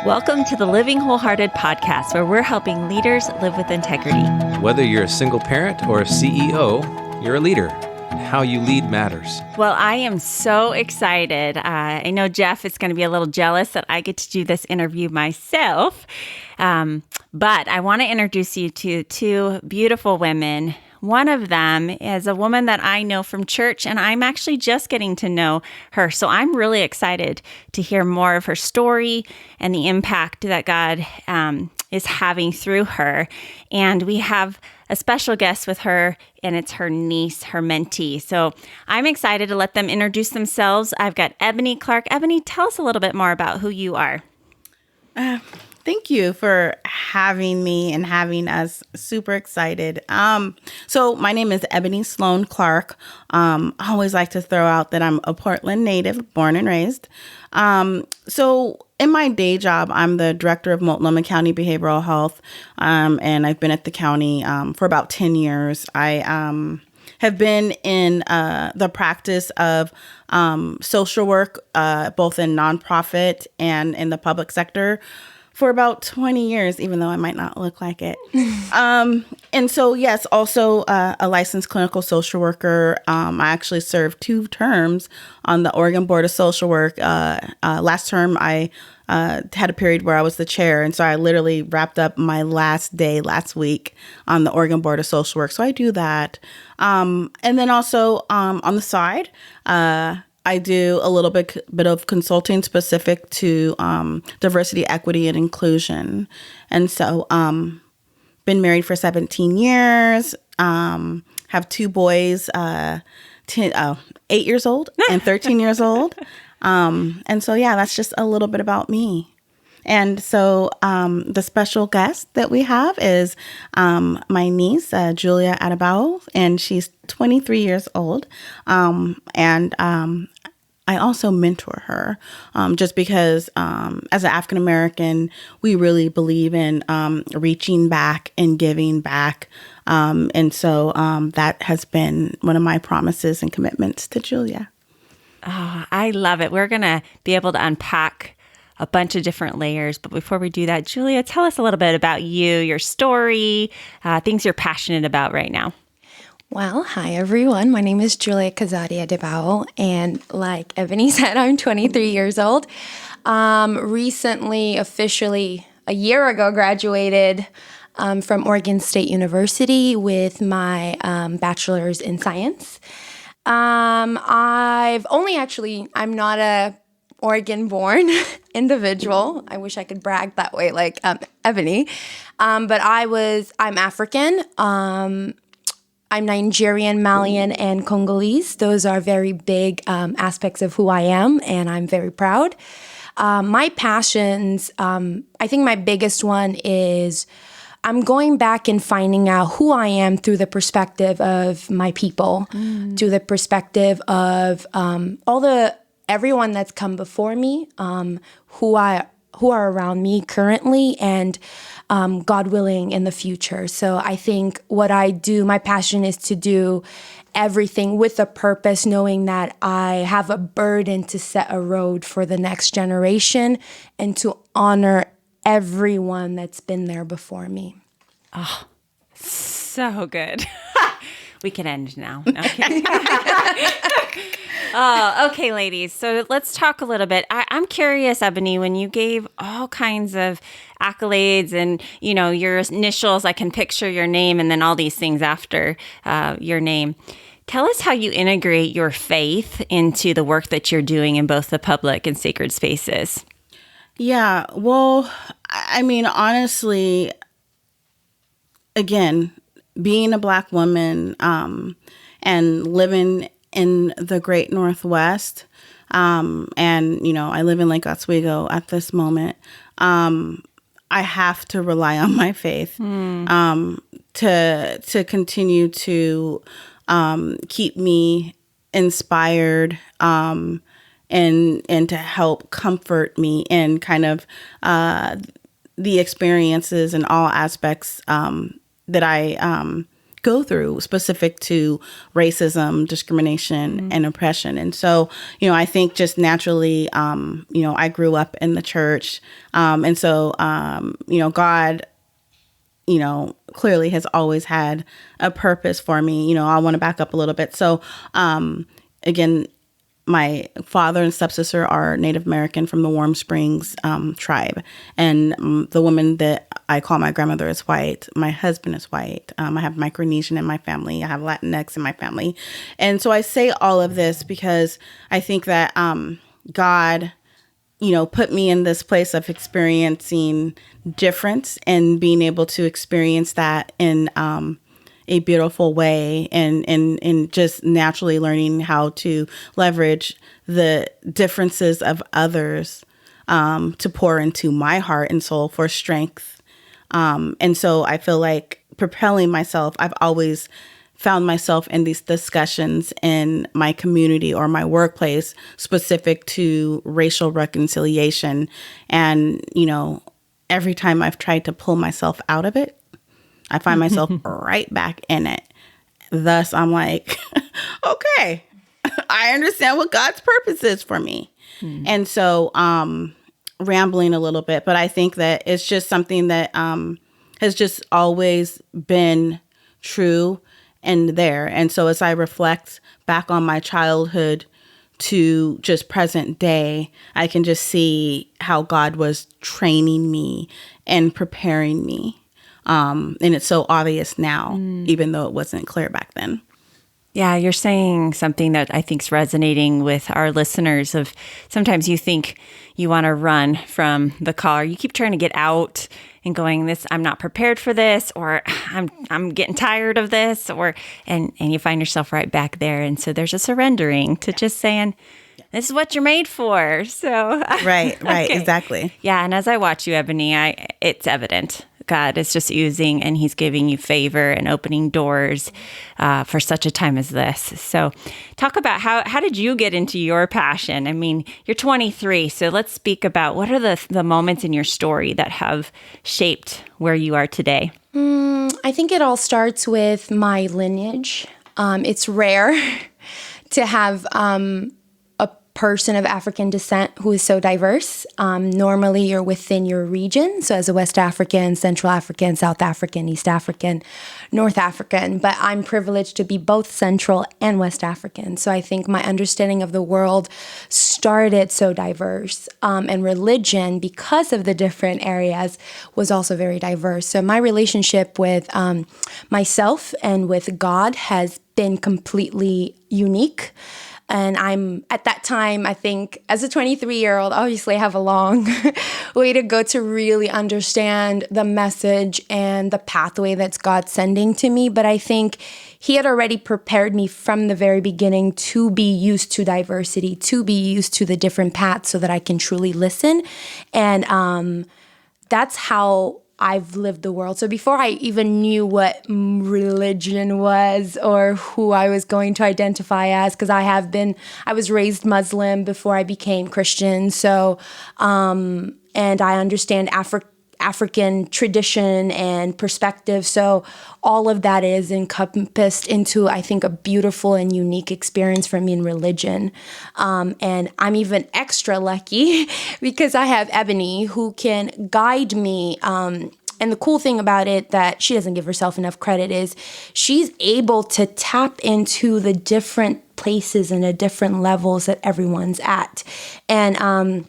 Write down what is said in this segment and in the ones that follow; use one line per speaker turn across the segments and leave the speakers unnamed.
Welcome to the Living Wholehearted podcast, where we're helping leaders live with integrity.
Whether you're a single parent or a CEO, you're a leader. How you lead matters.
Well, I am so excited. I know Jeff is going to be a little jealous that I get to do this interview myself. But I want to introduce you to two beautiful women. One of them is a woman that I know from church, and I'm actually just getting to know her. So I'm really excited to hear more of her story and the impact that God is having through her. And we have a special guest with her, and it's her niece, her mentee. So I'm excited to let them introduce themselves. I've got Ebony Clark. Ebony, tell us a little bit more about who you are.
Thank you for having me and having us. Super excited. So my name is Ebony Sloan Clark. I always like to throw out that I'm a Portland native, born and raised. So in my day job, I'm the director of Multnomah County Behavioral Health, and I've been at the county for about 10 years. I have been in the practice of social work, both in nonprofit and in the public sector, for about 20 years, even though I might not look like it. And so, yes, also a licensed clinical social worker. I actually served 2 terms on the Oregon Board of Social Work. Last term, I had a period where I was the chair. And so I literally wrapped up my last day last week on the Oregon Board of Social Work. So I do that. And then also on the side, I do a little bit of consulting specific to diversity, equity, and inclusion. And so been married for 17 years, have 2 boys, 8 years old and 13 years old. And so, yeah, that's just a little bit about me. And so the special guest that we have is my niece, Julia Adebawo, and she's 23 years old. And I also mentor her just because as an African American, we really believe in reaching back and giving back. And so that has been one of my promises and commitments to Julia.
Oh, I love it. We're going to be able to unpack a bunch of different layers. But before we do that, Julia, tell us a little bit about you, your story, things you're passionate about right now.
Well, hi, everyone. My name is Julia Adebawo, and like Ebony said, I'm 23 years old. Recently, officially, a year ago, graduated from Oregon State University with my bachelor's in science. I'm not a Oregon-born individual. I wish I could brag that way like Ebony. But I'm African. I'm Nigerian, Malian, and Congolese. Those are very big aspects of who I am, and I'm very proud. My passions, I think my biggest one is I'm going back and finding out who I am through the perspective of my people, through the perspective of everyone that's come before me, who are around me currently, and God willing in the future. So I think what I do, my passion is to do everything with a purpose, knowing that I have a burden to set a road for the next generation and to honor everyone that's been there before me.
Oh, so good. We can end now. No, I'm kidding. Oh, okay, ladies. So let's talk a little bit. I'm curious, Ebony, when you gave all kinds of accolades and, your initials, I can picture your name and then all these things after your name. Tell us how you integrate your faith into the work that you're doing in both the public and sacred spaces.
Yeah, well, I mean, honestly, again, being a Black woman and living in the Great Northwest, and, I live in Lake Oswego at this moment, I have to rely on my faith to continue to keep me inspired and to help comfort me in kind of the experiences and all aspects that I go through specific to racism, discrimination, and oppression. And so, I think just naturally, I grew up in the church. And so, God, clearly has always had a purpose for me. I want to back up a little bit. So, again, my father and stepsister are Native American from the Warm Springs tribe. And the woman that I call my grandmother is white. My husband is white. I have Micronesian in my family. I have Latinx in my family. And so I say all of this because I think that God, put me in this place of experiencing difference and being able to experience that in a beautiful way and just naturally learning how to leverage the differences of others to pour into my heart and soul for strength. And so I feel like propelling myself, I've always found myself in these discussions in my community or my workplace specific to racial reconciliation. And, every time I've tried to pull myself out of it, I find myself right back in it. Thus, I'm like, okay, I understand what God's purpose is for me. And so, rambling a little bit, but I think that it's just something that has just always been true and there. And so as I reflect back on my childhood to just present day, I can just see how God was training me and preparing me. And it's so obvious now, even though it wasn't clear back then.
Yeah, you're saying something that I think is resonating with our listeners of sometimes you think you want to run from the car. You keep trying to get out and going, I'm not prepared for this, or I'm getting tired of this, and you find yourself right back there. And so there's a surrendering to just saying, this is what you're made for. So
Right,
okay.
Exactly.
Yeah, and as I watch you, Ebony, it's evident. God is just using and he's giving you favor and opening doors for such a time as this. So talk about how did you get into your passion? I mean, you're 23, so let's speak about what are the moments in your story that have shaped where you are today?
I think it all starts with my lineage. It's rare to have a person of African descent who is so diverse. Normally, you're within your region. So as a West African, Central African, South African, East African, North African. But I'm privileged to be both Central and West African. So I think my understanding of the world started so diverse. And religion, because of the different areas, was also very diverse. So my relationship with myself and with God has been completely unique. And I'm at that time, I think, as a 23-year-old, obviously I have a long way to go to really understand the message and the pathway that's God sending to me. But I think he had already prepared me from the very beginning to be used to diversity, to be used to the different paths so that I can truly listen. And that's how I've lived the world. So before I even knew what religion was or who I was going to identify as, because I was raised Muslim before I became Christian. So, and I understand African tradition and perspective. So all of that is encompassed into, I think, a beautiful and unique experience for me in religion. And I'm even extra lucky because I have Ebony who can guide me. And the cool thing about it that she doesn't give herself enough credit is she's able to tap into the different places and the different levels that everyone's at. And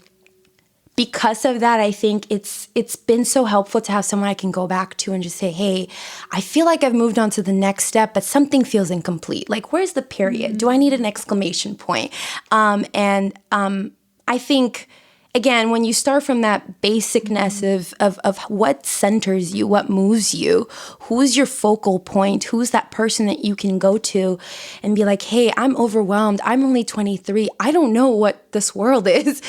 because of that, I think it's been so helpful to have someone I can go back to and just say, hey, I feel like I've moved on to the next step, but something feels incomplete. Like, where's the period? Do I need an exclamation point? I think, again, when you start from that basicness of what centers you, what moves you, who's your focal point, who's that person that you can go to and be like, hey, I'm overwhelmed. I'm only 23. I don't know what this world is.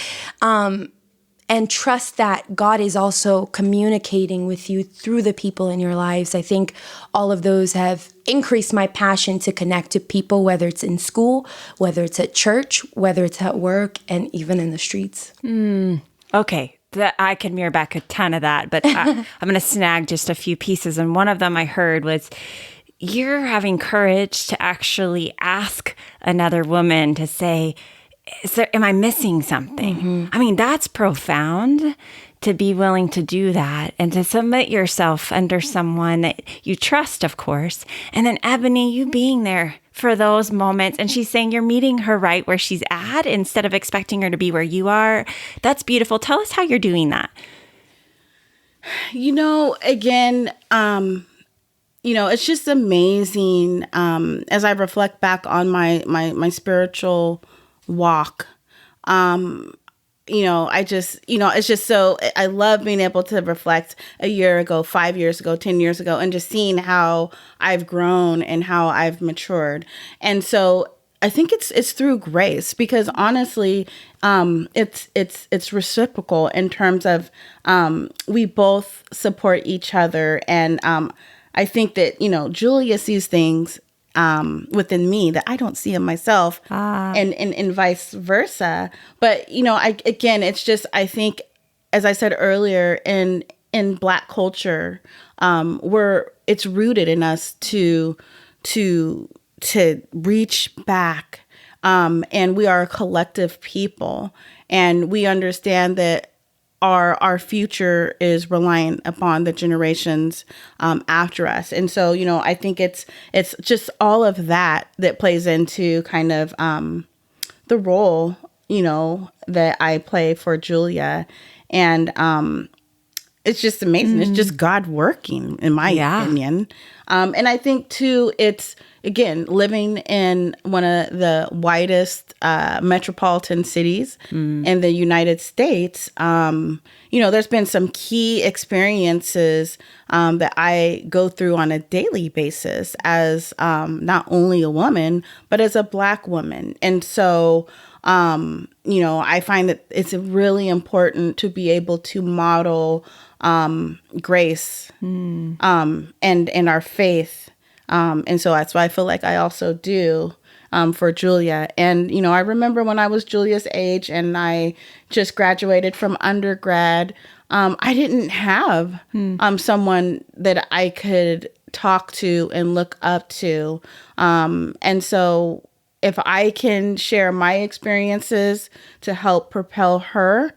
And trust that God is also communicating with you through the people in your lives. I think all of those have increased my passion to connect to people, whether it's in school, whether it's at church, whether it's at work, and even in the streets.
Okay, I can mirror back a ton of that, but I'm going to snag just a few pieces. And one of them I heard was you're having courage to actually ask another woman to say, am I missing something? I mean, that's profound to be willing to do that and to submit yourself under someone that you trust, of course. And then Ebony, you being there for those moments. And she's saying you're meeting her right where she's at instead of expecting her to be where you are. That's beautiful. Tell us how you're doing that.
Again, it's just amazing as I reflect back on my spiritual walk. It's just so, I love being able to reflect a year ago, 5 years ago, 10 years ago, and just seeing how I've grown and how I've matured. And so I think it's through grace, because honestly, it's reciprocal in terms of we both support each other. And I think that, Julia sees things within me that I don't see in myself, and vice versa. But, it's just, I think, as I said earlier, in Black culture, it's rooted in us to reach back. And we are a collective people, and we understand that our future is reliant upon the generations after us. And so, I think it's just all of that plays into kind of the role, that I play for Julia. And it's just amazing. It's just God working, in my opinion. And I think, too, it's, again, living in one of the widest metropolitan cities in the United States. There's been some key experiences that I go through on a daily basis as not only a woman, but as a Black woman. And so, I find that it's really important to be able to model grace and our faith. And so that's why I feel like I also do for Julia. And, I remember when I was Julia's age and I just graduated from undergrad, I didn't have someone that I could talk to and look up to. And so if I can share my experiences to help propel her,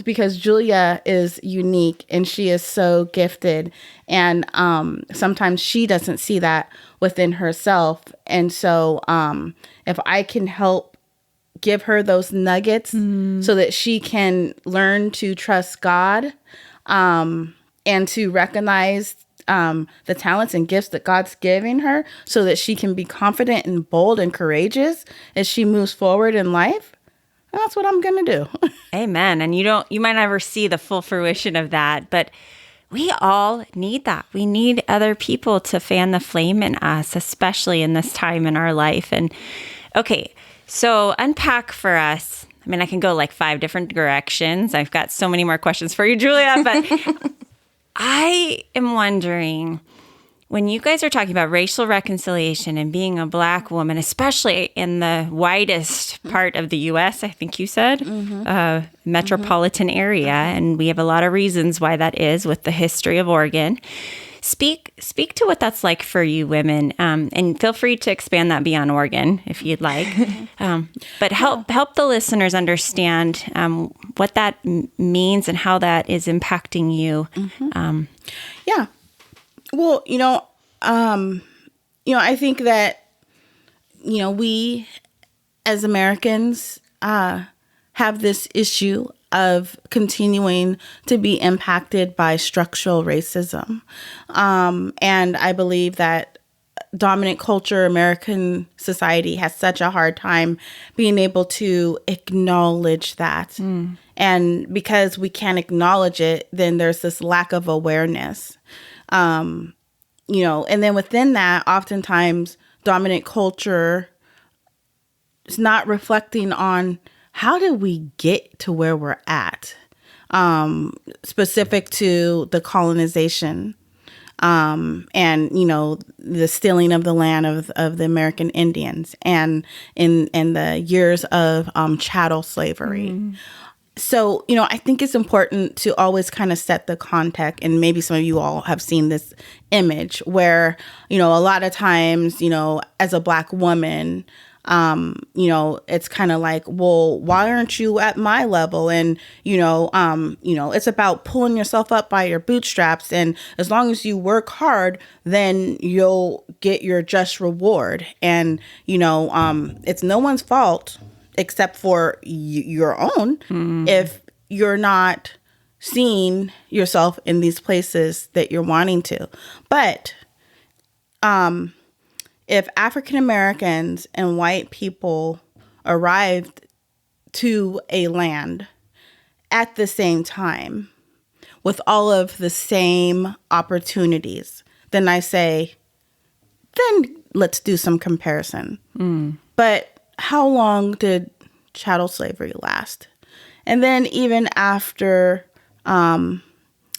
because Julia is unique and she is so gifted, and sometimes she doesn't see that within herself. And so if I can help give her those nuggets so that she can learn to trust God and to recognize the talents and gifts that God's giving her, so that she can be confident and bold and courageous as she moves forward in life, that's what I'm going to do.
Amen. And you might never see the full fruition of that, but we all need that. We need other people to fan the flame in us, especially in this time in our life. And okay, so unpack for us. I mean, I can go like 5 different directions. I've got so many more questions for you, Julia, but I am wondering, when you guys are talking about racial reconciliation and being a Black woman, especially in the widest part of the U.S., I think you said, metropolitan area, and we have a lot of reasons why that is with the history of Oregon. Speak to what that's like for you women, and feel free to expand that beyond Oregon if you'd like. But help the listeners understand what that means and how that is impacting you.
Yeah. Well, I think that, we as Americans have this issue of continuing to be impacted by structural racism. And I believe that dominant culture, American society, has such a hard time being able to acknowledge that. And because we can't acknowledge it, then there's this lack of awareness. And then within that, oftentimes dominant culture is not reflecting on how did we get to where we're at, specific to the colonization, and, the stealing of the land of the American Indians, and in the years of chattel slavery. So, I think it's important to always kind of set the context, and maybe some of you all have seen this image where, a lot of times, as a Black woman, it's kind of like, well, why aren't you at my level? And, it's about pulling yourself up by your bootstraps. And as long as you work hard, then you'll get your just reward. And, it's no one's fault except for your own if you're not seeing yourself in these places that you're wanting to. But if African Americans and white people arrived to a land at the same time with all of the same opportunities, then I say, then let's do some comparison. But how long did chattel slavery last? And then even after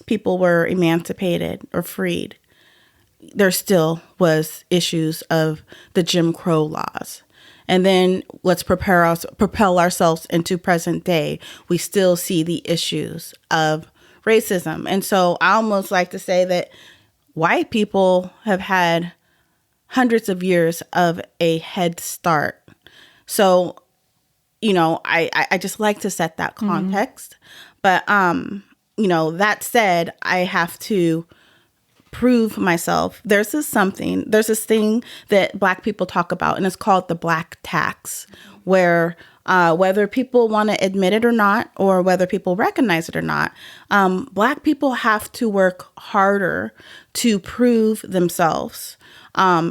people were emancipated or freed, there still was issues of the Jim Crow laws. And then let's propel ourselves into present day. We still see the issues of racism. And so I almost like to say that white people have had hundreds of years of a head start. So, I just like to set that context. But, that said, I have to prove myself. There's this thing that Black people talk about, and it's called the Black tax, where whether people want to admit it or not, or whether people recognize it or not, Black people have to work harder to prove themselves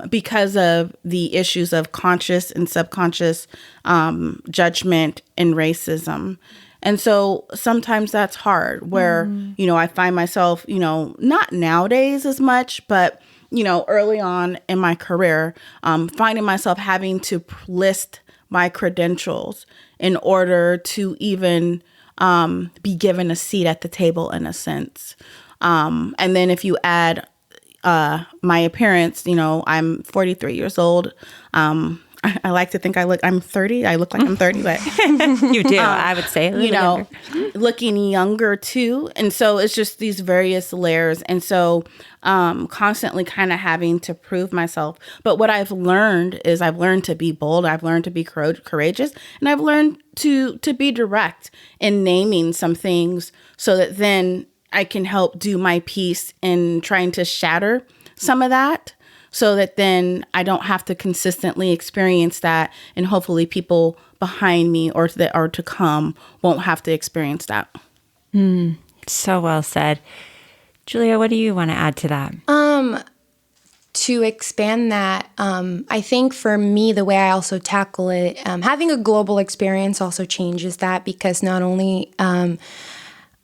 because of the issues of conscious and subconscious judgment and racism. And so sometimes that's hard where, I find myself, not nowadays as much, but, early on in my career, finding myself having to list my credentials in order to even be given a seat at the table in a sense. And then if you add my appearance, I'm 43 years old. I like to think I'm 30. I look like I'm 30, but
You do, I would say. Younger.
Looking younger too. And so it's just these various layers. And so constantly kind of having to prove myself. But what I've learned is I've learned to be bold. I've learned to be courageous. And I've learned to be direct in naming some things so that then I can help do my piece in trying to shatter some of that, so that then I don't have to consistently experience that, and hopefully people behind me or that are to come won't have to experience that.
So well said. Julia, what do you want to add to that?
To expand that, I think for me, the way I also tackle it, having a global experience also changes that, because not only am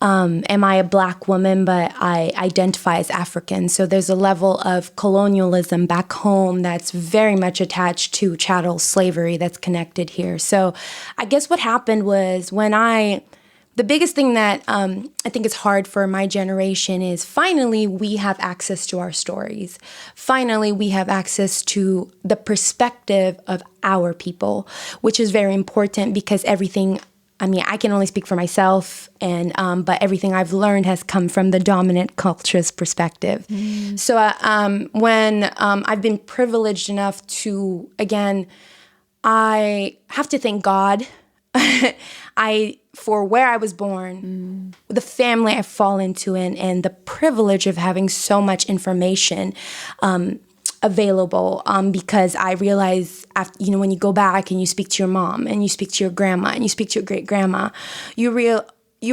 I a Black woman, but I identify as African. So there's a level of colonialism back home that's very much attached to chattel slavery that's connected here. So I guess what happened was the biggest thing that I think is hard for my generation is finally we have access to our stories. Finally, we have access to the perspective of our people, which is very important, because I can only speak for myself, but everything I've learned has come from the dominant culture's perspective. So when I've been privileged enough to, again, I have to thank God for where I was born, the family I fall into, and the privilege of having so much information available, because I realize, when you go back and you speak to your mom and you speak to your grandma and you speak to your great grandma, you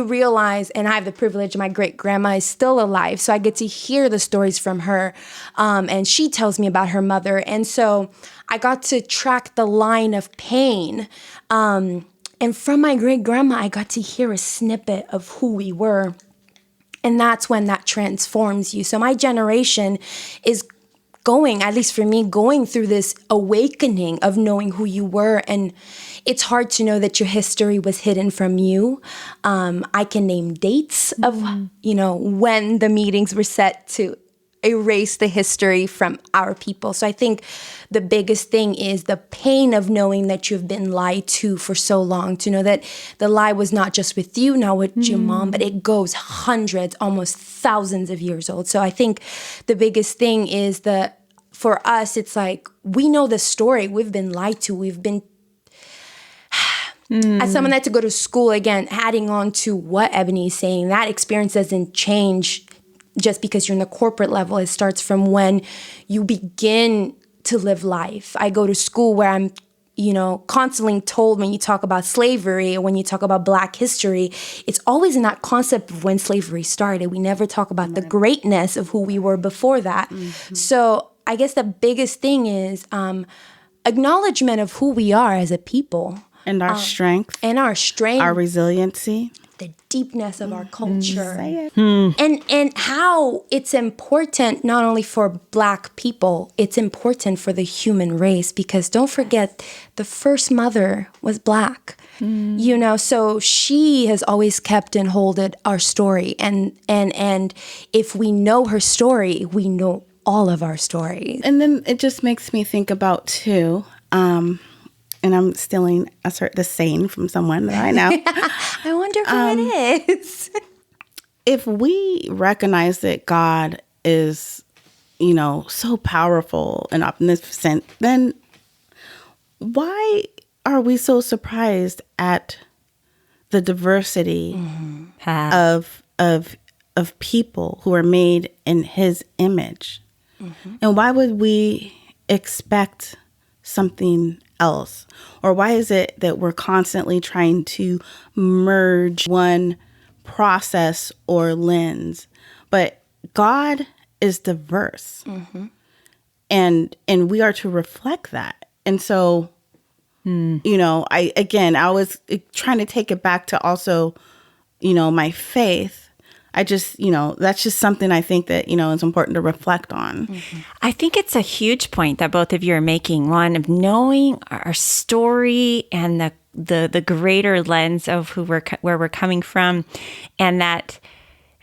realize, and I have the privilege, my great grandma is still alive, so I get to hear the stories from her, and she tells me about her mother, and so I got to track the line of pain, and from my great grandma, I got to hear a snippet of who we were, and that's when that transforms you. So my generation is at least for me, going through this awakening of knowing who you were. And it's hard to know that your history was hidden from you. I can name dates of, when the meetings were set to erase the history from our people. So I think the biggest thing is the pain of knowing that you've been lied to for so long, to know that the lie was not just with you, not with your mom, but it goes hundreds, almost thousands of years old. So I think the biggest thing is for us, it's like, we know the story. We've been lied to. We've been, as someone that had to go to school, again, adding on to what Ebony is saying, that experience doesn't change just because you're in the corporate level. It starts from when you begin to live life. I go to school where I'm, constantly told, when you talk about slavery or when you talk about Black history, it's always in that concept of when slavery started. We never talk about the greatness of who we were before that. So I guess the biggest thing is acknowledgement of who we are as a people.
And our strength.
And our strength.
Our resiliency.
The deepness of our culture. And how it's important not only for Black people, it's important for the human race, because don't forget, the first mother was Black. So she has always kept and holded our story. And if we know her story, we know all of our stories.
And then it just makes me think about too, and I'm stealing the saying from someone that I know.
I wonder who it is.
If we recognize that God is, so powerful and omnipotent, then why are we so surprised at the diversity of people who are made in His image? And why would we expect something else? Or why is it that we're constantly trying to merge one process or lens? But God is diverse, and we are to reflect that. And so, I was trying to take it back to also, my faith. I just, that's just something I think that, is important to reflect on.
I think it's a huge point that both of you are making. One, of knowing our story and the greater lens of where we're coming from, and that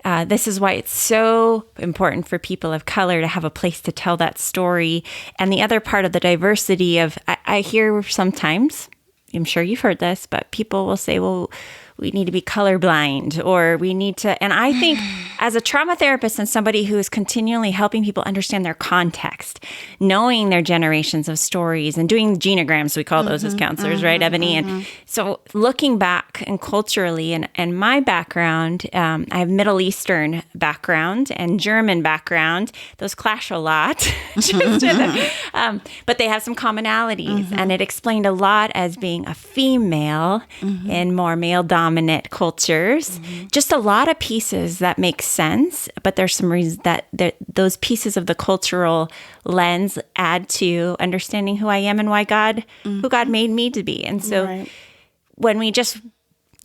this is why it's so important for people of color to have a place to tell that story. And the other part of the diversity of, I hear sometimes, I'm sure you've heard this, but people will say, well, we need to be colorblind, or we need to, and I think as a trauma therapist and somebody who is continually helping people understand their context, knowing their generations of stories and doing genograms, we call those as counselors, right, Ebony? And so looking back and culturally, and my background, I have Middle Eastern background and German background. Those clash a lot, but they have some commonalities. And it explained a lot as being a female in more male-dominated cultures. Just a lot of pieces that make sense, but there's some reasons that those pieces of the cultural lens add to understanding who I am and why who God made me to be. And so when we just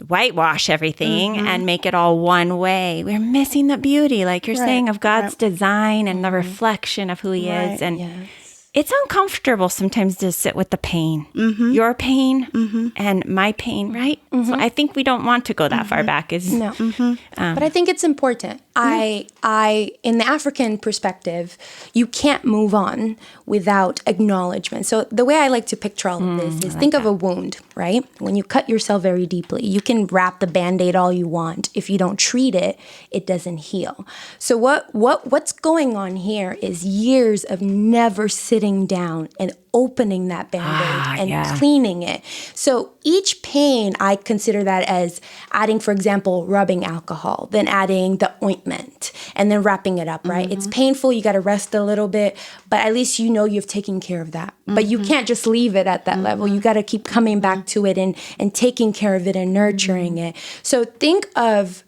whitewash everything and make it all one way, we're missing the beauty, like you're saying, of God's design and the reflection of who He is. And it's uncomfortable sometimes to sit with the pain, your pain and my pain, right? So I think we don't want to go that far back.
But I think it's important. I, in the African perspective, you can't move on without acknowledgement. So the way I like to picture all of this is think of a wound, right? When you cut yourself very deeply, you can wrap the Band-Aid all you want. If you don't treat it, it doesn't heal. So what's going on here is years of never sitting down and opening that Band-Aid and cleaning it. So each pain, I consider that as adding, for example, rubbing alcohol, then adding the ointment, and then wrapping it up, right? It's painful. You got to rest a little bit, but at least you know you've taken care of that. But you can't just leave it at that level. You got to keep coming back to it and taking care of it and nurturing it. So think of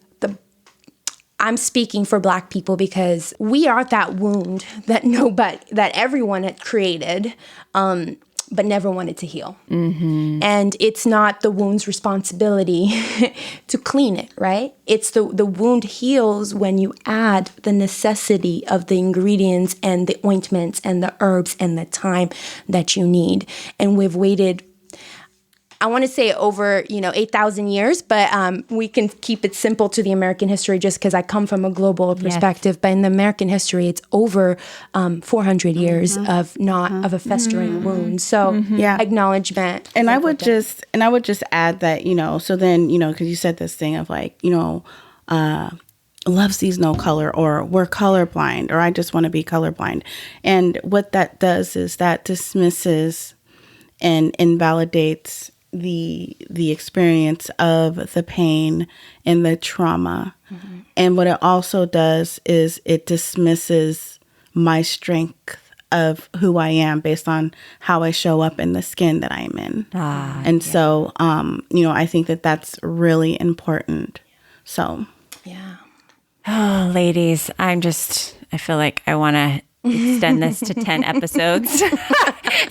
I'm speaking for Black people because we are that wound that everyone had created, but never wanted to heal. And it's not the wound's responsibility to clean it, right? It's the wound heals when you add the necessity of the ingredients and the ointments and the herbs and the time that you need. And we've waited I want to say over, 8,000 years, but we can keep it simple to the American history just because I come from a global perspective. But in the American history, it's over 400 years of a festering wound. So acknowledgement.
And I would just add that, so then, because you said this thing of like, love sees no color, or we're colorblind, or I just want to be colorblind. And what that does is that dismisses and invalidates the experience of the pain and the trauma. And what it also does is it dismisses my strength of who I am based on how I show up in the skin that I'm in. So, I think that that's really important. So,
yeah.
Oh, ladies, I feel like I want to extend this to 10 episodes.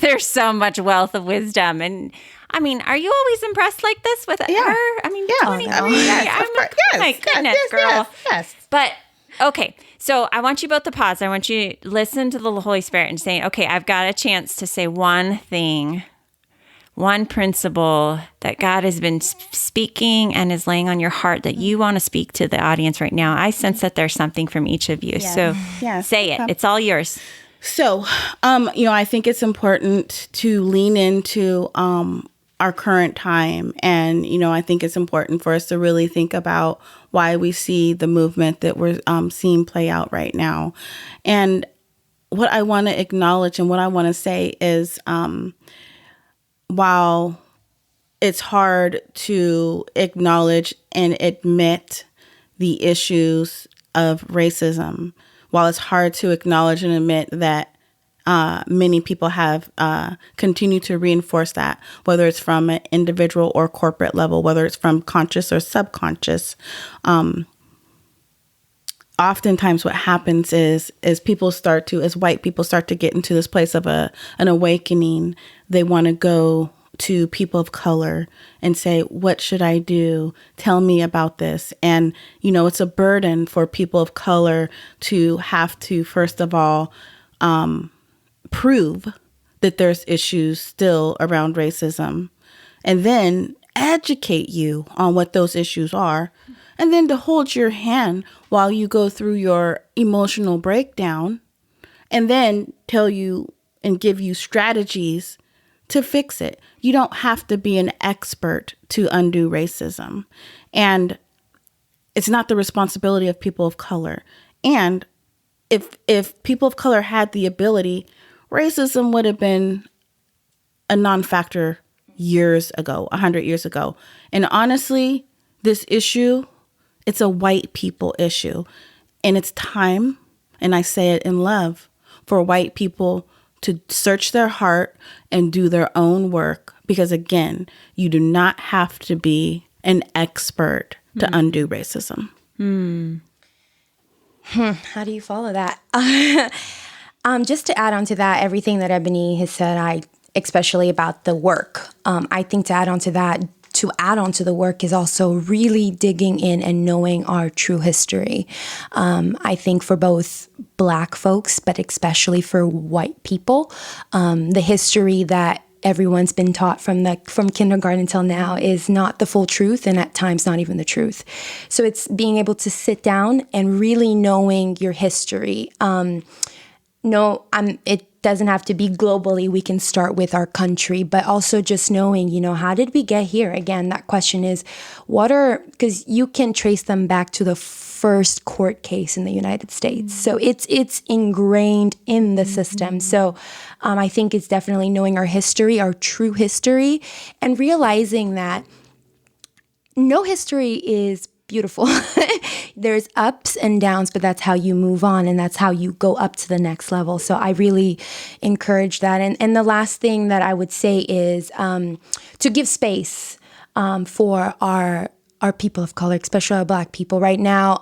There's so much wealth of wisdom. And I mean, are you always impressed like this with her? I mean, 23. My goodness, girl.
Yes.
But okay, so I want you both to pause. I want you to listen to the Holy Spirit and say, okay, I've got a chance to say one thing, one principle that God has been speaking and is laying on your heart that you want to speak to the audience right now. I sense that there's something from each of you.
Yes.
So
Yes.
say it. It's all yours.
So, I think it's important to lean into our current time. And, I think it's important for us to really think about why we see the movement that we're seeing play out right now. And what I want to acknowledge and what I want to say is, while it's hard to acknowledge and admit the issues of racism, while it's hard to acknowledge and admit that many people have continued to reinforce that, whether it's from an individual or corporate level, whether it's from conscious or subconscious, oftentimes what happens is as white people start to get into this place of an awakening, they want to go to people of color and say, what should I do? Tell me about this. And, it's a burden for people of color to have to, first of all, prove that there's issues still around racism, and then educate you on what those issues are, and then to hold your hand while you go through your emotional breakdown, and then tell you and give you strategies to fix it. You don't have to be an expert to undo racism. And it's not the responsibility of people of color. And if people of color had the ability, racism would have been a non-factor years ago, 100 years ago. And honestly, this issue, it's a white people issue. And it's time, and I say it in love, for white people to search their heart and do their own work. Because again, you do not have to be an expert to undo racism.
How do you follow that? Just to add on to that, everything that Ebony has said, especially about the work, I think to add on to the work is also really digging in and knowing our true history. I think for both Black folks, but especially for white people, the history that everyone's been taught from kindergarten until now is not the full truth, and at times not even the truth. So it's being able to sit down and really knowing your history. It doesn't have to be globally. We can start with our country, but also just knowing, how did we get here? Again, that question is, because you can trace them back to the first court case in the United States. So it's ingrained in the system. So I think it's definitely knowing our history, our true history, and realizing that no history is beautiful. There's ups and downs, but that's how you move on, and that's how you go up to the next level. So I really encourage that. And the last thing that I would say is to give space for our people of color, especially our Black people. Right now,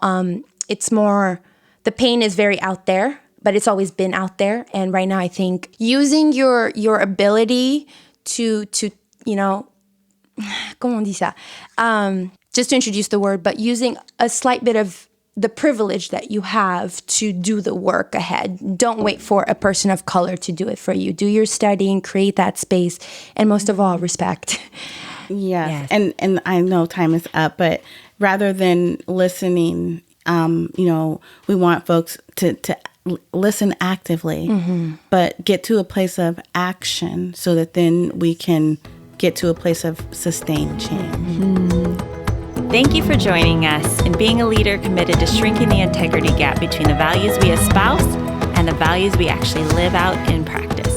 it's more, the pain is very out there, but it's always been out there. And right now, I think using your ability to ¿cómo on dit ça? Just to introduce the word, but using a slight bit of the privilege that you have to do the work ahead. Don't wait for a person of color to do it for you. Do your studying, create that space, and most of all, respect.
Yes. And I know time is up, but rather than listening, we want folks to listen actively, but get to a place of action so that then we can get to a place of sustained change.
Thank you for joining us in being a leader committed to shrinking the integrity gap between the values we espouse and the values we actually live out in practice.